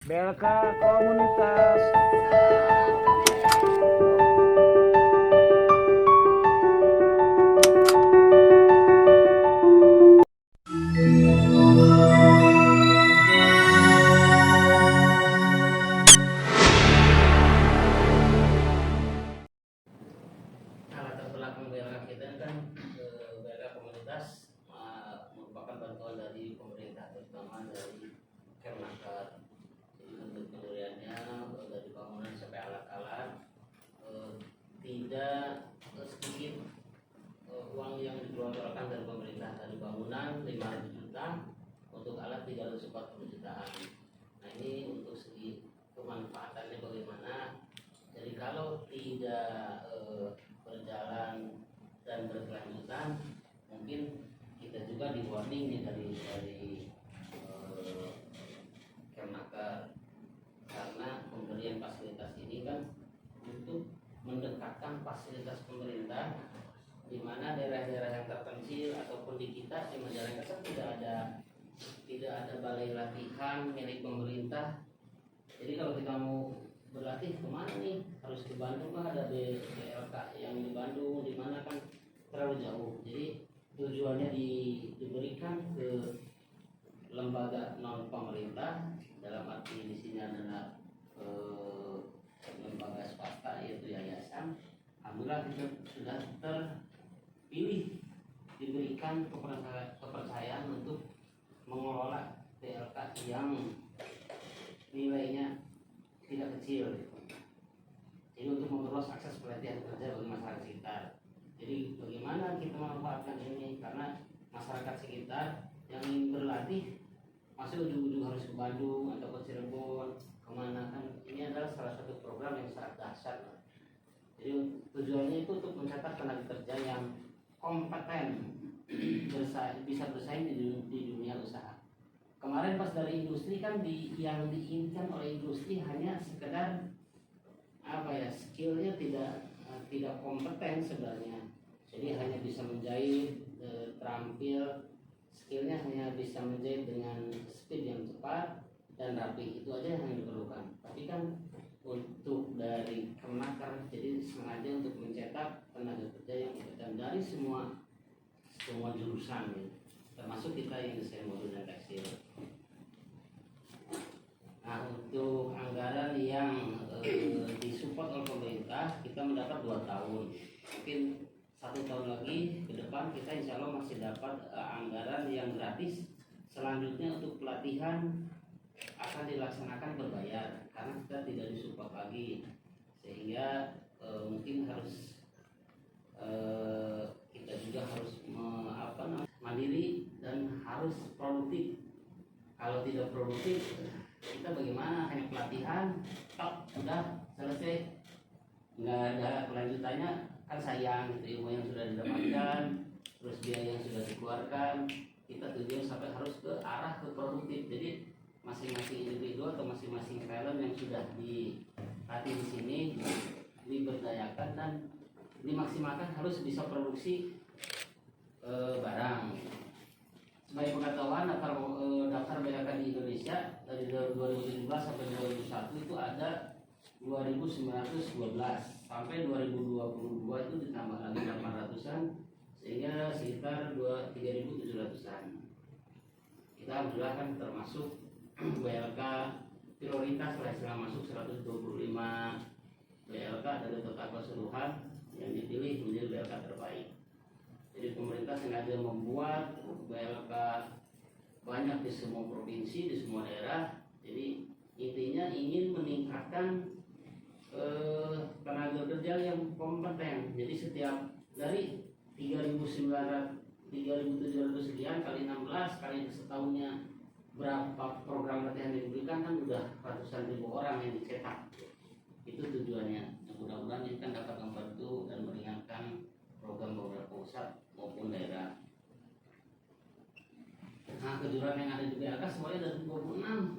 BLK Komunitas. Latar belakang BLK kita kan BLK Komunitas merupakan bantuan dari pemerintah, terutama dari Kemnaker. Jadi untuk pendiriannya dari bangunan sampai alat-alat, tidak sedikit uang yang digelontorkan dari pemerintah. Dari bangunan 500 juta, untuk alat 340 jutaan. Nah, ini untuk segi kemanfaatannya bagaimana. Jadi kalau tidak berjalan dan berkelanjutan, mungkin kita juga di warning nih dari Kemnaker, karena pemberian fasilitas ini kan untuk mendekatkan fasilitas pemerintah, di mana daerah-daerah yang terpencil ataupun di kita di Majalengka tidak ada balai latihan milik pemerintah. Jadi kalau kita mau berlatih kemana nih, harus ke Bandung kan ada BLK yang di Bandung, di mana kan terlalu jauh. Jadi tujuannya diberikan ke lembaga non pemerintah, dalam arti di sini adalah lembaga swasta yaitu yayasan. Alhamdulillah kita sudah terpilih, diberikan kepercayaan untuk mengelola BLK yang nilainya tidak kecil. Jadi untuk memperluas akses pelatihan kerja bagi masyarakat sekitar. Jadi bagaimana kita memanfaatkan ini, karena masyarakat sekitar yang ingin berlatih masih ujung-ujung harus ke Bandung atau ke Cirebon, kemana kan. Ini adalah salah satu program yang sangat dahsyat. Jadi tujuannya itu untuk mencetak tenaga kerja yang kompeten, bisa bersaing di dunia usaha. Kemarin pas dari industri kan yang diinginkan oleh industri hanya sekedar skillnya tidak kompeten sebenarnya. Jadi hanya bisa menjahit, terampil, skillnya hanya bisa menjahit dengan speed yang cepat dan rapi, itu aja yang diperlukan. Tapi kan untuk dari Kemnaker, jadi sengaja untuk mencetak tenaga kerja yang kompeten dari semua jurusan, gitu. Termasuk kita yang desain modul dan tekstil. Nah, untuk anggaran yang disupport oleh pemerintah, kita mendapat 2 tahun. Mungkin 1 tahun lagi ke depan kita insya Allah masih dapat anggaran yang gratis. Selanjutnya untuk pelatihan akan dilaksanakan berbayar, karena kita tidak disupport lagi, sehingga mungkin harus kita juga harus mandiri dan harus produktif. Kalau tidak produktif, kita bagaimana? Hanya pelatihan, tok, sudah selesai, nggak ada kelanjutannya, kan sayang gitu, ilmu yang sudah didapatkan, terus biaya yang sudah dikeluarkan. Kita tujuan sampai harus ke arah ke produktif. Jadi masing-masing individu atau masing-masing talent yang sudah dilatih di sini diberdayakan dan dimaksimalkan, harus bisa produksi barang. Sebagai pengetahuan, daftar BLK di Indonesia dari 2017 sampai 2001 itu ada 2.912, sampai 2022 itu ditambah lagi 800-an, sehingga sekitar 3.700-an. Kita alhamdulillah kan termasuk BLK prioritas lah, setelah masuk 125 BLK dari total keseluruhan yang dipilih menjadi BLK terbaik. Jadi pemerintah sengaja membuat BLK banyak di semua provinsi, di semua daerah. Jadi intinya ingin meningkatkan tenaga kerja yang kompeten. Jadi setiap dari 3.700 sekian kali 16 kali setahunnya berapa program latihan diberikan, kan udah ratusan ribu orang yang dicetak. Itu tujuannya. Mudah-mudahan ini kan dapat membantu dan meringankan program beberapa pusat maupun daerah. Nah, kejuaraan yang ada di BLK semuanya dari 26.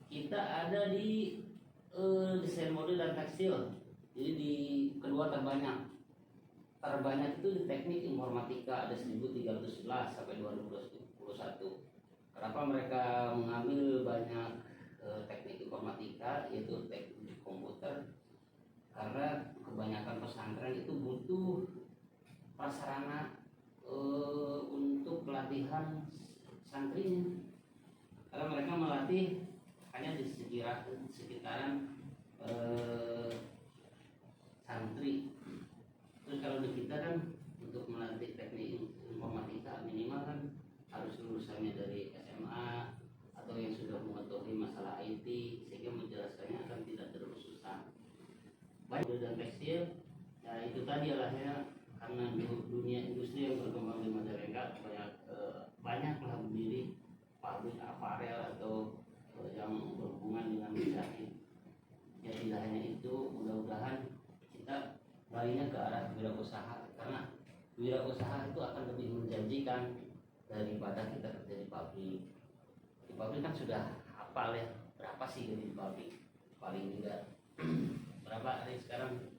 Kita ada di desain modul dan tekstil. Jadi di kedua terbanyak. Terbanyak itu di teknik informatika, ada 1.311 sampai 2021. Kenapa mereka mengambil banyak teknik kita yaitu teknik komputer, karena kebanyakan pesantren itu butuh prasarana untuk pelatihan santrinya, karena mereka melatih hanya di sekitaran santri. Terus kalau di kita kan untuk melatih teknik informatika minimal kan harus lulusannya dari SMA atau yang sudah mengetahui masalah IT, sehingga menjelaskannya akan tidak terlalu susah. Banyak dan tekstil, ya itu tadi alahnya, karena dunia industri yang berkembang di Majalengka banyaklah berdiri pabrik aparel atau yang berhubungan dengan menjahit. Ya tidak hanya itu, mudah-mudahan kita larinya ke arah wirausaha, karena wirausaha itu akan lebih menjanjikan daripada kita kerja di pabrik. Di pabrik kan sudah hafal ya, berapa sih gaji di pabrik paling tidak berapa hari sekarang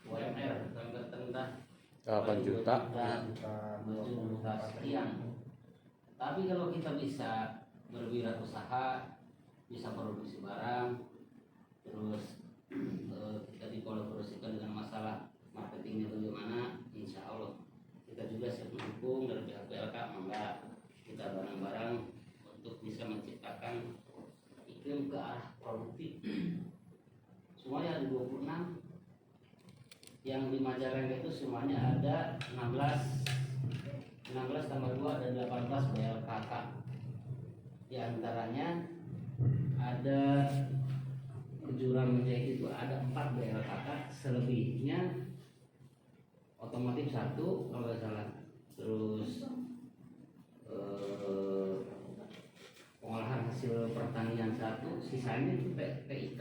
UMR rendah 8 juta. 7 juta sekian. Tapi kalau kita bisa berwirausaha, bisa produksi barang, terus kita dikolaborasikan dengan masalah marketingnya bagaimana, insya Allah kita juga siap mendukung dari pihak PLK. Maka kita bareng-bareng untuk bisa menciptakan iklim ke arah produktif. Semuanya ada 26, yang di Majalengka itu semuanya ada 16 tambah 2 ada 18 BLKK. Di antaranya ada kejuruan menjahit itu ada 4 BLKK, selebihnya otomotif 1 kalau nggak salah, terus pengolahan hasil pertanian 1, sisanya itu PIK.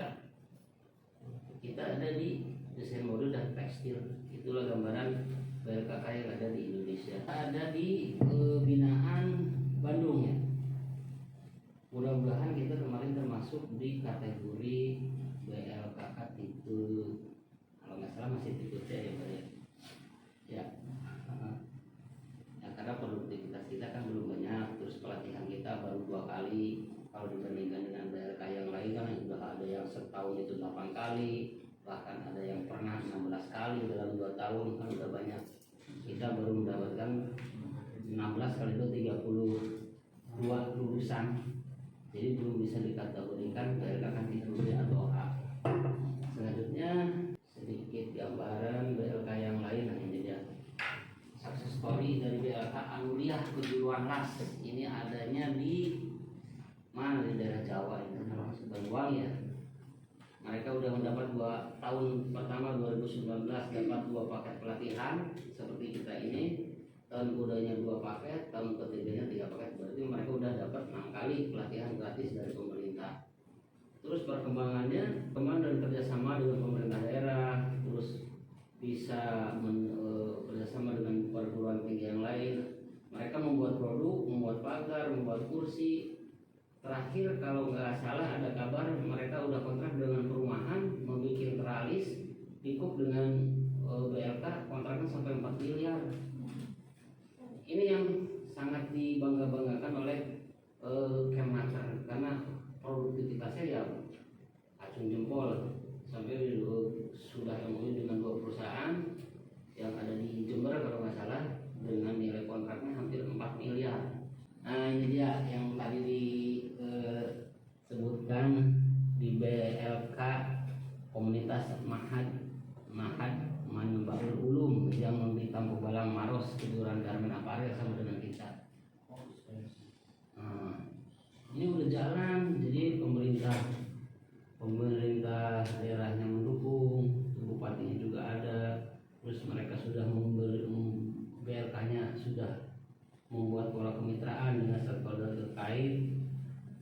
Kita ada di desain modul dan tekstil. Itulah gambaran BLKK yang ada di Indonesia. Ada di binaan Bandung ya. Mudah-mudahan kita kemarin termasuk di kategori BLKK tipe, kalau nggak salah masih tipe C ya Pak ya. Ya, karena produktivitas kita kan belum banyak, terus pelatihan kita baru 2 kali. Kalau dibandingkan dengan BLK yang lain kan sudah ada yang setahun itu 8 kali, bahkan ada yang pernah 16 kali dalam 2 tahun, kan udah banyak. Kita baru mendapatkan 16 kali itu 32 lulusan. Jadi belum bisa dikategorikan BLKK tipe B atau A. Selanjutnya sedikit gambaran BLK yang lain. Nah ini dia success story dari BLK Anuliah Kejuruan Las. Ini adanya di mana, di daerah Jawa ini, termasuk Banyuwangi ya. Mereka udah mendapat 2 tahun pertama 2019 dapat 2 paket pelatihan seperti kita ini. Tahun keduanya 2 paket, tahun ketiganya 3 paket. Berarti mereka udah dapat 6 kali pelatihan gratis dari pemerintah. Terus perkembangannya, kembang dan kerjasama dengan pemerintah daerah, terus bisa kerjasama dengan perguruan tinggi yang lain. Mereka membuat produk, membuat pagar, membuat kursi. Terakhir kalau nggak salah ada kabar mereka udah kontrak dengan perumahan, membuat teralis, dikup dengan BLK, kontraknya sampai 4 miliar. Ini yang sangat dibangga-banggakan oleh Kemnaker, karena produktivitasnya ya acung jempol. Sampai sudah MOU dengan 2 perusahaan yang ada di Jember kalau nggak salah, dengan nilai kontraknya hampir 4 miliar. Nah ini dia yang tadi disebutkan di BLK komunitas Mahad Manbaul Ulum yang di Kampung Balang Maros, kejuruan Garmen Aparel sama dengan kita. Nah, ini udah jalan, jadi pemerintah daerahnya mendukung, bupatinya juga ada, terus mereka sudah BLK-nya sudah membuat pola kemitraan dengan stakeholder terkait,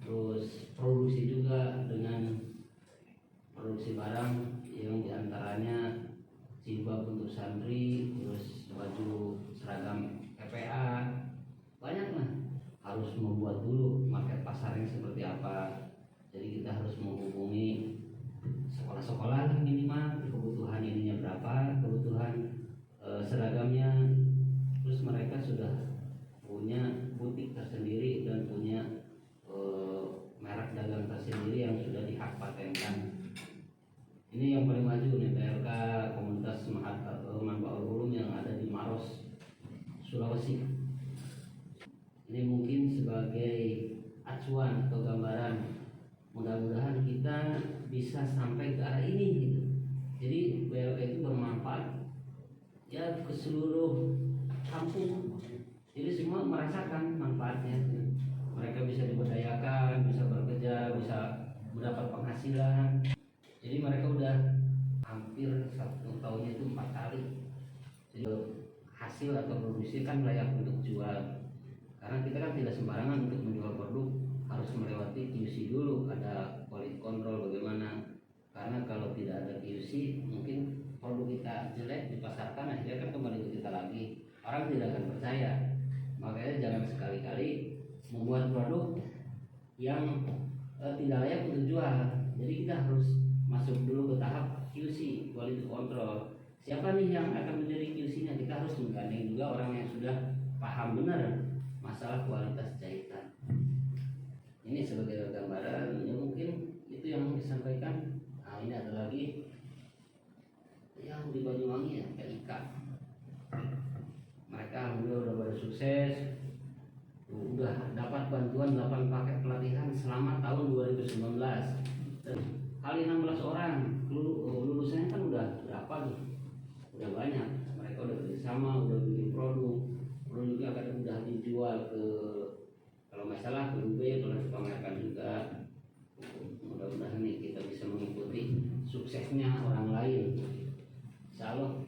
terus produksi juga dengan produksi barang yang diantaranya jilbab untuk santri, terus baju seragam PPA, banyak lah. Harus membuat dulu market pasarnya seperti apa. Jadi kita harus menghubungi sekolah-sekolah minimal, kebutuhan ininya berapa, kebutuhan seragamnya. Terus mereka sudah punya butik tersendiri dan punya merek dagang tersendiri yang sudah dihak patenkan. Ini yang paling maju nih, PLK Komunitas Manfaat Ulum yang ada di Maros, Sulawesi. Ini mungkin sebagai acuan atau gambaran, mudah-mudahan kita bisa sampai ke arah ini gitu. Jadi PLK itu bermanfaat ya ke seluruh kampung, jadi semua merasakan manfaatnya. Mereka bisa diberdayakan, bisa bekerja, bisa mendapat penghasilan. Jadi mereka udah hampir 1 tahunnya itu 4 kali. Jadi hasil atau produksi kan layak untuk jual. Karena kita kan tidak sembarangan untuk menjual produk, harus melewati QC dulu, ada quality control bagaimana. Karena kalau tidak ada QC, mungkin produk kita jelek dipasarkan, akhirnya kan kembali ke kita lagi. Orang tidak akan percaya. Makanya jangan sekali-kali membuat produk yang tidak layak untuk jual. Jadi kita harus masuk dulu ke tahap QC, quality control. Siapa nih yang akan menjadi QC-nya? Kita harus menggandeng juga orang yang sudah paham benar masalah kualitas jahitan. Ini sebagai gambaran, ya mungkin itu yang disampaikan. Nah, ini ada lagi yang di Banyuwangi ya, PIK. Mereka alhamdulillah udah pada sukses, udah dapat bantuan 8 paket pelatihan selama tahun 2019. Dan kali 16 orang lulusannya kan udah berapa nih? Udah banyak. Mereka udah bersama, udah bikin produknya akan udah dijual ke, kalau nggak salah ke Dubai, pernah dipamerkan juga. Mudah-mudahan nih kita bisa mengikuti suksesnya orang lain. Insya Allah